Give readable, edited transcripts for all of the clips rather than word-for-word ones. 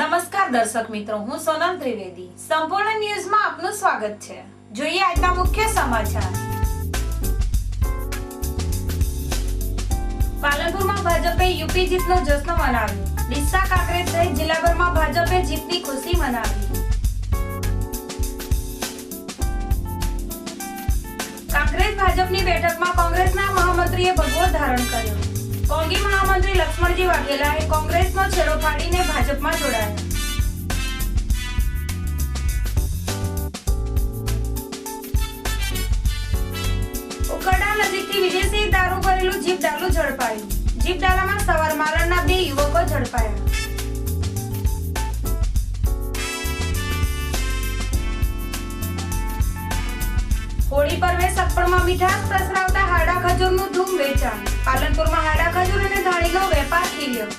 નમસ્કાર દર્શક મિત્રો, હું સોનલ ત્રિવેદી સંપૂર્ણ ન્યૂઝમાં આપનું સ્વાગત છે। જોઈએ આજના મુખ્ય સમાચાર। પાલનપુરમાં ભાજપે યુપી જીતનો જશ્ન મનાવ્યો। ડીસા કાંકરેજ સહિત જિલ્લાભરમાં ભાજપે જીતની ખુશી મનાવી। કાંકરેજ ભાજપની બેઠકમાં કોંગ્રેસના મહામંત્રીએ ભગવો ધારણ કર્યો। કોંગી મહામંત્રી લક્ષ્મણજી વાઘેલાએ કોંગ્રેસનો છેડો ફાડીને ભાજપમાં જોડાયા। ઉકરડા નજીકથી વિદેશી દારૂ ભરેલું જીપ ડાલું ઝડપાયું। જીપ ડાલામાં સવાર મારણના 2 યુવકો ઝડપાયા। હોળી પર્વે સગપણમાં મીઠાશ પ્રસરાવતા હાડા ખજૂરનું ધૂમ વેચાણ। પાલનપુરમાં હાડા ખજૂર અને ધાણીનો વેપાર ખીલ્યો।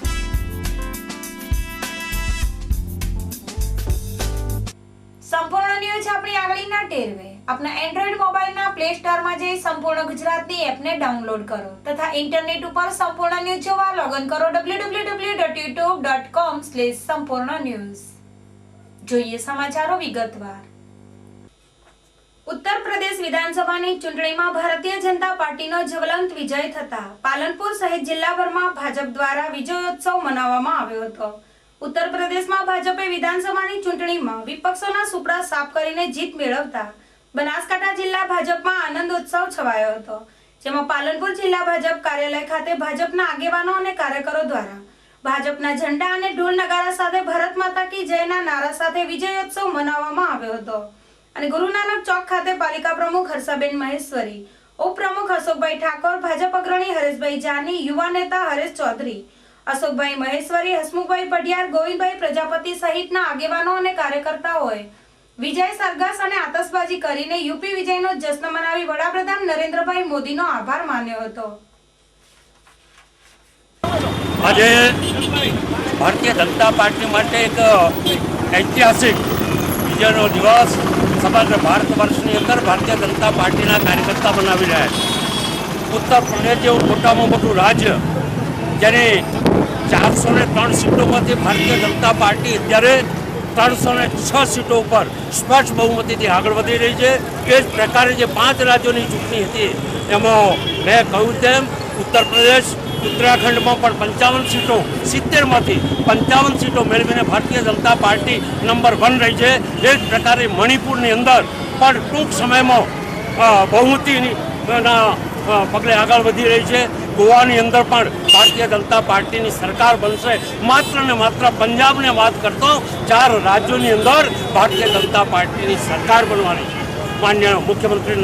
સંપૂર્ણ ન્યૂઝ આપણી આગળના ટેરવે આપના એન્ડ્રોઇડ મોબાઈલના પ્લે સ્ટોરમાં જઈ સંપૂર્ણ ગુજરાતની એપને ડાઉનલોડ કરો તથા ઇન્ટરનેટ ઉપર સંપૂર્ણ ન્યૂઝ જોવા લોગિન કરો www.youtube.com/sampoornanews। જોઈએ સમાચારો વિગતવાર। ઉત્તર પ્રદેશ વિધાનસભાની ચૂંટણીમાં ભારતીય જનતા પાર્ટીનો જ્વલંત વિજય થતા પાલનપુર સહિત જિલ્લાભરમાં ભાજપ દ્વારા વિજયોત્સવ મનાવવામાં આવ્યો હતો। ઉત્તર પ્રદેશમાં ભાજપે વિધાનસભાની ચૂંટણીમાં વિપક્ષોના સુપડા સાફ કરીને જીત મેળવતા બનાસકાંઠા જિલ્લા ભાજપમાં આનંદોત્સવ છવાયો હતો, જેમાં પાલનપુર જિલ્લા ભાજપ કાર્યાલય ખાતે ભાજપના આગેવાનો અને કાર્યકરો દ્વારા ભાજપના ઝંડા અને ઢોલ નગારા સાથે ભારત માતા કી જયના નારા સાથે વિજયોત્સવ મનાવવામાં આવ્યો હતો અને ગુરુ નાનક ચોક ખાતે પાલિકા પ્રમુખ હર્ષાબેન મહેશ્વરી, ઉપપ્રમુખ અશોકભાઈ ઠાકોર, ભાજપ અગ્રણી હરેશભાઈ જાની, યુવા નેતા હરેશ ચૌધરી, અશોકભાઈ મહેશ્વરી, હસમુખભાઈ પઢિયાર, ગોવિંદભાઈ પ્રજાપતિ સહિતના આગેવાનો અને કાર્યકર્તાઓએ વિજય સરઘસ અને આતશબાજી કરીને યુપી વિજયનો જશ્ન મનાવી વડાપ્રધાન નરેન્દ્રભાઈ મોદીનો આભાર માન્યો હતો। આજે ભારતીય જનતા પાર્ટી માટે એક ઐતિહાસિક વિજયનો દિવસ સમગ્ર ભારત વર્ષની અંદર ભારતીય જનતા પાર્ટીના કાર્યકર્તા મનાવી રહ્યા છે। ઉત્તર પ્રદેશ જેવું મોટામાં મોટું રાજ્ય જેની 403 સીટો પરથી ભારતીય જનતા પાર્ટી અત્યારે 306 સીટો ઉપર સ્પષ્ટ બહુમતીથી આગળ વધી રહી છે। એ જ પ્રકારે જે 5 રાજ્યોની ચૂંટણી હતી એમાં મેં કહ્યું તેમ ઉત્તર પ્રદેશ, ઉત્તરાખંડમાં પણ 55 સીટો 70માંથી 55 સીટો મેળવીને ભારતીય જનતા પાર્ટી નંબર 1 રહી છે। એ જ પ્રકારે મણિપુરની અંદર પણ ટૂંક સમયમાં બહુમતીની પગલે આગળ વધી રહી છે। ગોવાની અંદર પણ ભારતીય જનતા પાર્ટીની સરકાર બનશે। માત્ર ને માત્ર પંજાબને વાત કરતો 4 રાજ્યોની અંદર ભારતીય જનતા પાર્ટીની સરકાર બનવાની છે। માન્ય મુખ્યમંત્રી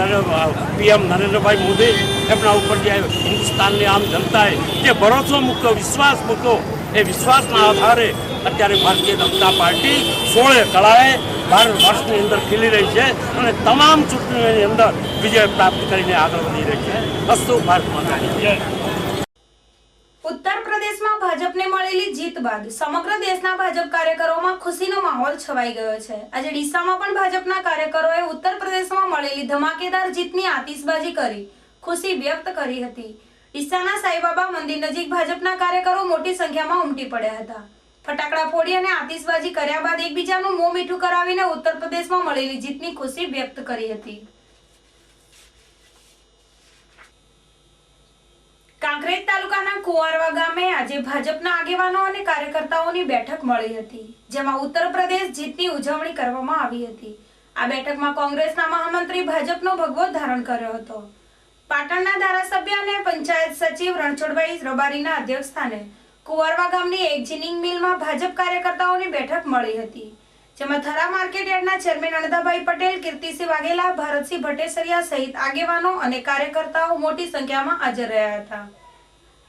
PM નરેન્દ્રભાઈ મોદી એમના ઉપર જે હિન્દુસ્તાનની આમ જનતાએ જે ભરોસો મૂક્યો, વિશ્વાસ મૂક્યો, એ વિશ્વાસના આધારે અત્યારે ભારતીય જનતા પાર્ટી 16 કળાએ ભારત વર્ષની અંદર ખીલી રહી છે અને તમામ ચૂંટણીઓની અંદર વિજય પ્રાપ્ત કરીને આગળ વધી રહી છે। અસ્તુ ભારત માતાની જય। ઉત્તર પ્રદેશમાં ભાજપને મળેલી જીત બાદ સમગ્ર દેશના ભાજપ કાર્યકરોમાં ખુશીનો માહોલ છવાઈ ગયો છે। આજે ડીસામાં પણ ભાજપના કાર્યકરોએ ઉત્તર પ્રદેશમાં મળેલી ધમાકેદાર જીતની આતિશબાજી કરી ખુશી વ્યક્ત કરી હતી। ડીસાના સાઈબાબા મંદિર નજીક ભાજપના કાર્યકરો મોટી સંખ્યામાં ઉમટી પડ્યા હતા। ફટાકડા ફોડી અને આતિશબાજી કર્યા બાદ એકબીજાનું મોં મીઠું કરાવીને ઉત્તર પ્રદેશમાં મળેલી જીતની ખુશી વ્યક્ત કરી હતી। કાંકરેજ તાલુકાના કુંવારવા ગામે આજે ભાજપના આગેવાનો અને કાર્યકર્તાઓની બેઠક મળી હતી, જેમાં ઉત્તર પ્રદેશ જીતની ઉજવણી કરવામાં આવી હતી। આ બેઠકમાં કોંગ્રેસના મહામંત્રી ભાજપનો ભગવો ધારણ કર્યો હતો। પાટણના ધારાસભ્ય અને પંચાયત સચિવ રણછોડભાઈ રબારીના અધ્યક્ષસ્થાને કુંવારવા ગામની એક જીનિંગ મિલમાં ભાજપ કાર્યકર્તાઓની બેઠક મળી હતી, જેમાં થરા માર્કેટ યાર્ડના ચેરમેન અણદાભાઈ પટેલ, કીર્તિસિંહ વાઘેલા, ભારતસિંહ ભટ્ટેસરિયા સહિત આગેવાનો અને કાર્યકર્તાઓ મોટી સંખ્યામાં હાજર રહ્યા હતા।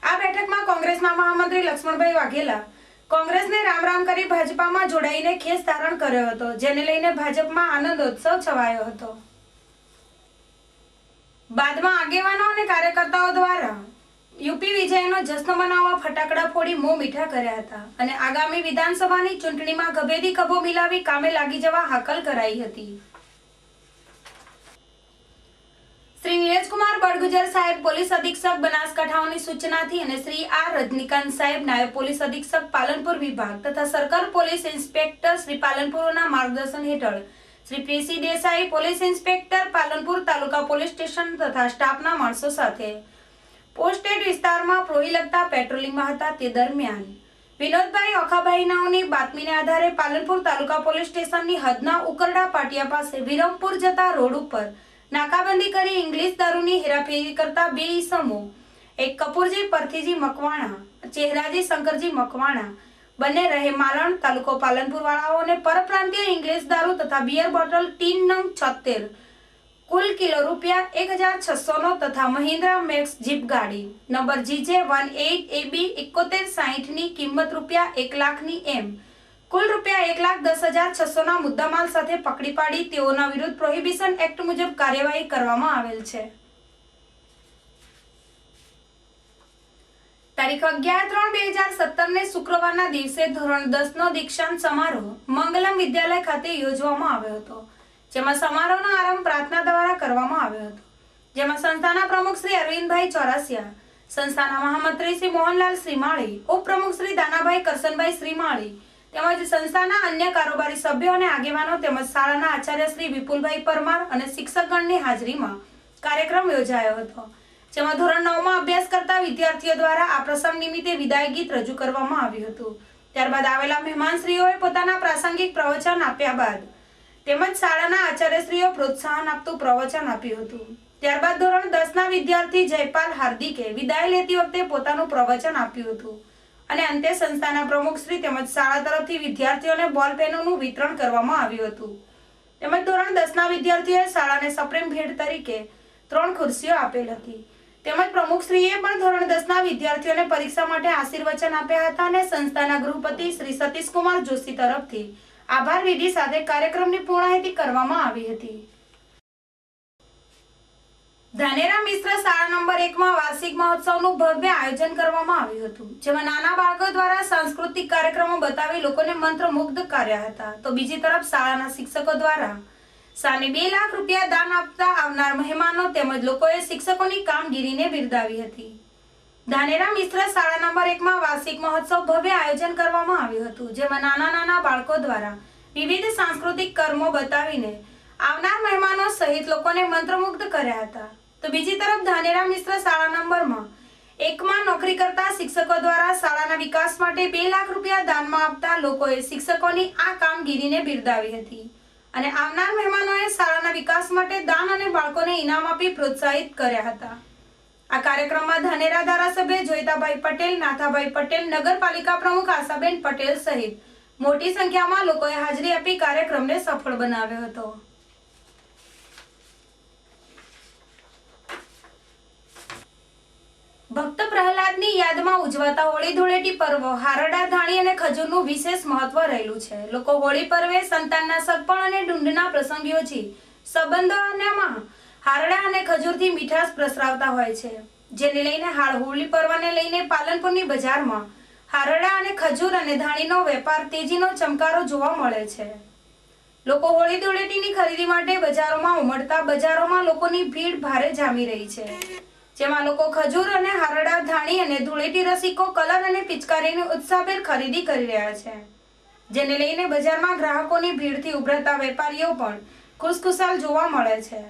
આ બેઠકમાં કોંગ્રેસના મહામંત્રી લક્ષ્મણભાઈ વાઘેલા કોંગ્રેસને રામ રામ કરી ભાજપામાં જોડાઈને ખેસ ધારણ કર્યો હતો, જેને લઈને ભાજપમાં આનંદોત્સવ છવાયો હતો। બાદમાં આગેવાનો અને કાર્યકર્તાઓ દ્વારા યુપી વિજયનો જશ્ન મનાવવા ફટાકડા ફોડી મોં મીઠા કર્યા હતા અને આગામી વિધાનસભાની ચૂંટણીમાં ગભેદી ખભો મિલાવી કામે લાગી જવા હાકલ કરાઈ હતી। શ્રી નીરજકુમાર બળગુજર સાહેબ પોલીસ અધિક્ષક બનાસકાંઠાની સૂચનાથી અને શ્રી આર રજનીકાંત સાહેબ નાયબ પોલીસ અધિક્ષક પાલનપુર વિભાગ તથા સર્કલ પોલીસ ઇન્સ્પેક્ટર શ્રી પાલનપુરના માર્ગદર્શન હેઠળ શ્રી પ્રીસી દેસાઈ પોલીસ ઇન્સ્પેક્ટર પાલનપુર તાલુકા પોલીસ સ્ટેશન તથા સ્ટાફના માણસો સાથે પોસ્ટેડ વિસ્તારમાં પ્રોહી લગતા પેટ્રોલિંગમાં હતા તે દરમિયાન વિનોદભાઈ ઓખાભાઈ નાઓની બાતમીને આધારે પાલનપુર તાલુકા પોલીસ સ્ટેશનની હદના ઉકરડા પાટિયા પાસે વિરમપુર જતા રોડ ઉપર નાકાબંધી કરી ઇંગ્લિશ દારૂની હેરાફેરી કરતા બે ઈસમો એક કપૂરજી પરથીજી મકવાણા ચહેરાજી શંકરજી મકવાણા બંને રહે માલણ તાલુકો પાલનપુર વાળાઓને પરપ્રાંતીય ઇંગ્લિશ દારૂ તથા બિયર બોટલ ટીન નંગ 76 કુલ કિલો રૂપિયા 1600 નો તથા મહિન્દ્રા મેક્સ જીપ ગાડી નંબર GJ18 AB 7160 ની કિંમત રૂપિયા 1 લાખની એમ કુલ રૂપિયા 1,10,600 ના મુદ્દામાલ સાથે પકડી પાડી તેઓના વિરુદ્ધ પ્રોહિબિશન એક્ટ મુજબ કાર્યવાહી કરવામાં આવેલ છે. તારીખ 11/3/2017 ને શુક્રવારના દિવસે ધોરણ 10 નો દીક્ષાંત સમારોહ મંગલમ વિદ્યાલય ખાતે યોજવામાં આવ્યો હતો, જેમાં સમારોહનો આરંભ પ્રાર્થના દ્વારા કરવામાં આવ્યો હતો, જેમાં સંસ્થાના પ્રમુખ શ્રી અરવિંદભાઈ ચોરાસિયા, સંસ્થાના મહામંત્રી શ્રી મોહનલાલ શ્રીમાળી, ઉપપ્રમુખ શ્રી દાનાભાઈ કરસનભાઈ શ્રીમાળી તેમજ સંસ્થાના અન્ય કારોબારી સભ્યો અને આગેવાનો તેમજ શાળાના આચાર્ય શ્રી વિપુલભાઈ પરમાર અને શિક્ષકગણની હાજરીમાં કાર્યક્રમ યોજાયો હતો, જેમાં ધોરણ 9 માં અભ્યાસ કરતા વિદ્યાર્થીઓ દ્વારા આ પ્રસંગ નિમિત્તે વિદાય ગીત રજૂ કરવામાં આવ્યું હતું. ત્યારબાદ આવેલા મહેમાનશ્રીઓએ પોતાના પ્રાસંગિક પ્રવચન આપ્યા બાદ તેમજ શાળાના આચાર્યશ્રીઓ પ્રોત્સાહન આપતું પ્રવચન આપ્યું હતું. ત્યારબાદ ધોરણ 10 ના વિદ્યાર્થી જયપાલ હાર્દિકે વિદાય લેતી વખતે પોતાનું પ્રવચન આપ્યું હતું અને અંતે સંસ્થાના પ્રમુખશ્રી તેમજ શાળા તરફથી વિદ્યાર્થીઓને બોલ પેનોનું વિતરણ કરવામાં આવ્યું હતું. તેમજ ધોરણ 10 ના વિદ્યાર્થીઓએ શાળાને સપ્રેમ ભેટ તરીકે 3 ખુરશીઓ આપેલ હતી. તેમજ પ્રમુખશ્રીએ પણ ધોરણ 10 ના વિદ્યાર્થીઓને પરીક્ષા માટે આશીર્વચન આપ્યા હતા અને સંસ્થાના ગૃહપતિ શ્રી સતીશકુમાર જોશી તરફથી આભાર વિધિ સાથે કાર્યક્રમની પૂર્ણાહુતિ કરવામાં આવી હતી. ધાનેરા મિશ્ર શાળા નંબર 1 માં વાર્ષિક મહોત્સવનું ભવ્ય આયોજન કરવામાં આવ્યું હતું, જેમાં નાના બાળકો દ્વારા સાંસ્કૃતિક કાર્યક્રમો બતાવી લોકોને મંત્રમુગ્ધ કર્યા હતા, તો બીજી તરફ શાળાના શિક્ષકો દ્વારા સાને 2 લાખ રૂપિયા દાન આપતા આવનાર મહેમાનો તેમજ લોકોએ શિક્ષકોની કામગીરીને બિરદાવી હતી. ધાનેરા મિશ્ર શાળા નંબર 1 માં વાર્ષિક મહોત્સવ ભવ્ય આયોજન કરવામાં આવ્યું હતું, જેમાં નાના બાળકો દ્વારા વિવિધ સાંસ્કૃતિક કર્મો બતાવીને આવનાર મહેમાનો સહિત લોકોને મંત્રમુગ્ધ કર્યા હતા. તો બીજી તરફ ધાનેરા મિશ્ર શાળા નંબર 1 માં નોકરી કરતા શિક્ષકો દ્વારા શાળાના વિકાસ માટે 2 લાખ રૂપિયા દાનમાં આપતા લોકોએ શિક્ષકોની આ કામગીરીને બિરદાવી હતી અને આવનાર મહેમાનોએ શાળાના વિકાસ માટે દાન અને બાળકોને ઇનામ આપી પ્રોત્સાહિત કર્યા હતા. આ કાર્યક્રમમાં ધાનેરા ધારાસભ્ય જોઈતાભાઈ પટેલ, નાથાભાઈ પટેલ, નગરપાલિકા પ્રમુખ આશાબેન પટેલ સહિત મોટી સંખ્યામાં લોકોએ હાજરી આપી કાર્યક્રમને સફળ બનાવ્યો હતો. ભક્ત પ્રહલાદની યાદમાં ઉજવાતા હોળી ધૂળેટી પર્વ હારડા, ધાણી અને ખજૂરનું વિશેષ મહત્વ રહેલું છે. લોકો હોળી પર્વે સંતાનના સગપણ અને ડુંડના પ્રસંગ યોજી સંબંધોમાં હારડા અને ખજૂરથી મીઠાશ પ્રસરાવતા હોય છે, જેને લઈને હાલ હોળી પર્વને લઈને પાલનપુરની બજારમાં હારડા અને ખજૂર અને ધાણીનો વેપાર તેજીનો ચમકારો જોવા મળે છે. લોકો હોળી ધૂળેટીની ખરીદી માટે બજારોમાં ઉમટતા બજારોમાં લોકોની ભીડ ભારે જામી રહી છે, જેમાં લોકો ખજૂર અને હારડા, ધાણી અને ધૂળેટી રસિકો કલર અને પિચકારીની ઉત્સાહભેર ખરીદી કરી રહ્યા છે, જેને લઈને બજારમાં ગ્રાહકોની ભીડથી ઉભરતા વેપારીઓ પણ ખુશખુશાલ જોવા મળે છે.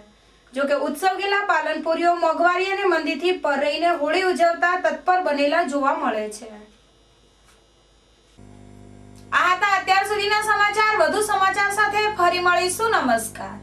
જોકે ઉત્સવ ગેલા પાલનપુરીઓ મોંઘવારી અને મંદીથી પર રહીને હોળી ઉજવતા તત્પર બનેલા જોવા મળે છે. આ હતા અત્યાર સુધીના સમાચાર. વધુ સમાચાર સાથે ફરી મળીશું. નમસ્કાર.